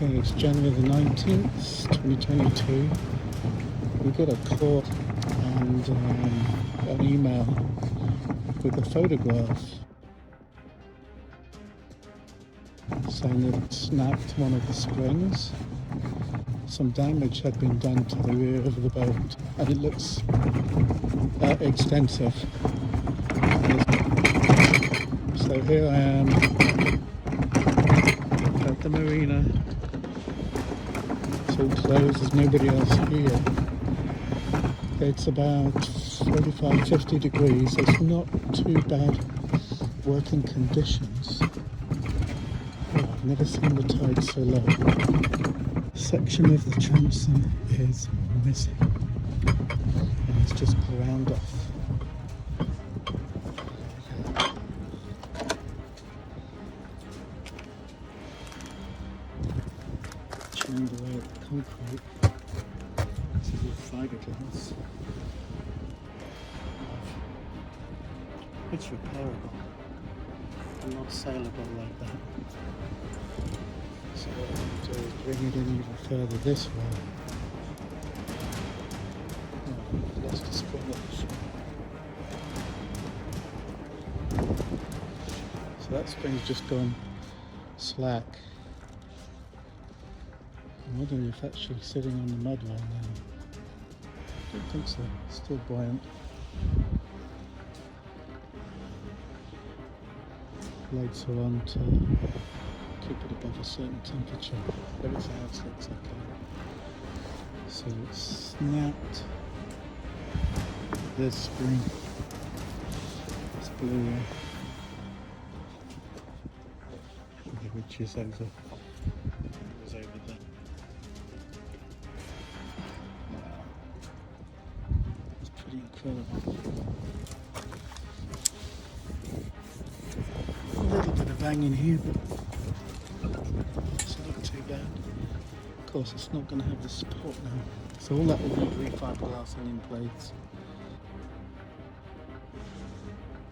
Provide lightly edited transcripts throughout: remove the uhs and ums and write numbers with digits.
Okay, it's January the 19th, 2022. We got a call and an email with a photograph saying that it snapped one of the springs. Some damage had been done to the rear of the boat, and it looks extensive. So here I am at the Marina. It's all closed, there's nobody else here. It's about 45-50 degrees, so it's not too bad working conditions. Oh, I've never seen the tide so low. A section of the transom is missing, and it's just ground off. Chained away at the concrete. This is all fiberglass. It's repairable, but not saleable like that. So what I'm going to do is bring it in even further this way. Oh, I've lost a spring of so that spring's just gone slack. I'm wondering if it's actually sitting on the mud right now. I don't think so, it's still buoyant. Lights are on to keep it above a certain temperature. Everything else looks okay. So it's snapped this spring. It's blue, which is over there. It's pretty incredible. A little bit of bang in here, but it's not too bad. Of course, it's not going to have the support now, so all that will be refiberglassing in place.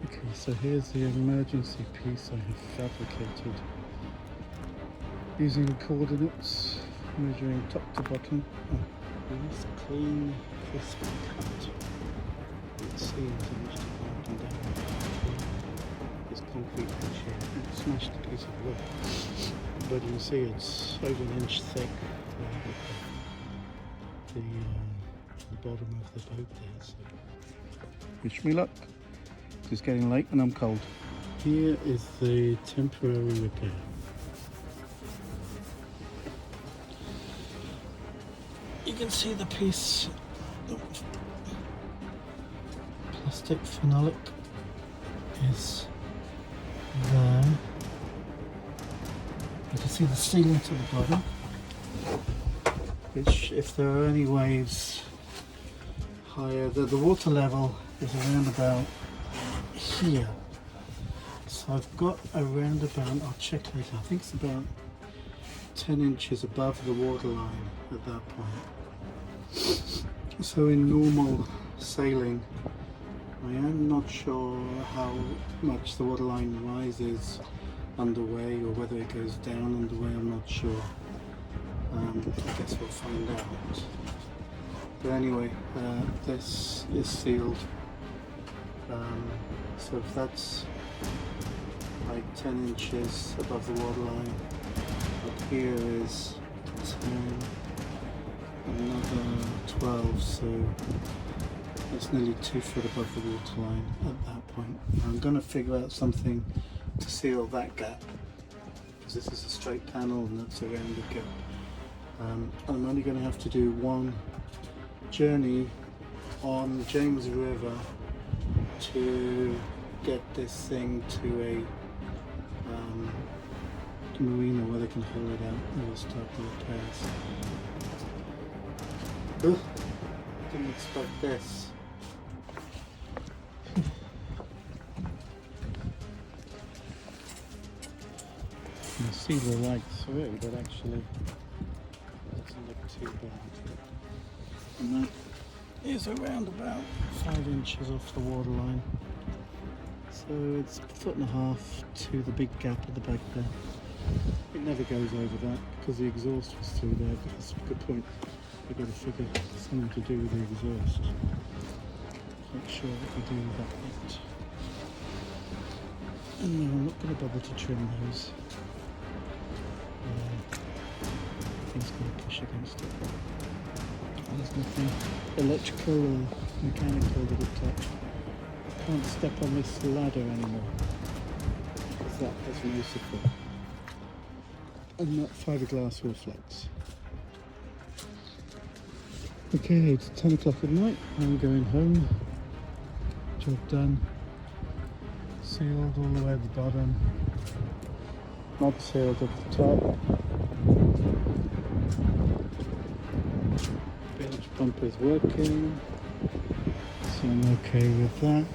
Okay, so here's the emergency piece I have fabricated using coordinates, measuring top to bottom. Oh, nice, clean, crisp cut. Let's see as I wish to grind them down. Concrete edge here. It smashed a piece of wood, but you can see it's over an inch thick the bottom of the boat there. So wish me luck. It's getting late and I'm cold. Here is the temporary repair. You can see the piece of plastic phenolic is there. You can see the ceiling to the bottom, which, if there are any waves higher, the water level is around about here. So I've got around about, I'll check later, I think it's about 10 inches above the water line at that point. So in normal sailing, I am not sure how much the waterline rises underway or whether it goes down underway, I'm not sure. I guess we'll find out. But anyway, this is sealed. So if that's like 10 inches above the waterline, up here is 10, another 12, so it's nearly 2 foot above the waterline at that point. I'm going to figure out something to seal that gap, because this is a straight panel and that's a rounded gap. I'm only going to have to do one journey on James River to get this thing to a marina where they can haul it out and we'll start the repairs. Didn't expect this. You can see the light through, but actually it doesn't look too bad. And that is around about 5 inches off the waterline. So it's 1.5 foot to the big gap at the back there. It never goes over that because the exhaust was through there, but that's a good point. We've got to figure something to do with the exhaust. Not sure what we do with that bit. And no, I'm not going to bother to trim those. Things going to push against it. There's nothing electrical or mechanical that it touched. I can't step on this ladder anymore because that has no support. And that fiberglass will flex. Okay, it's 10 o'clock at night. I'm going home. Job done. Sealed all the way at the bottom. Not sealed at the top. Bilge pump is working. So I'm okay with that.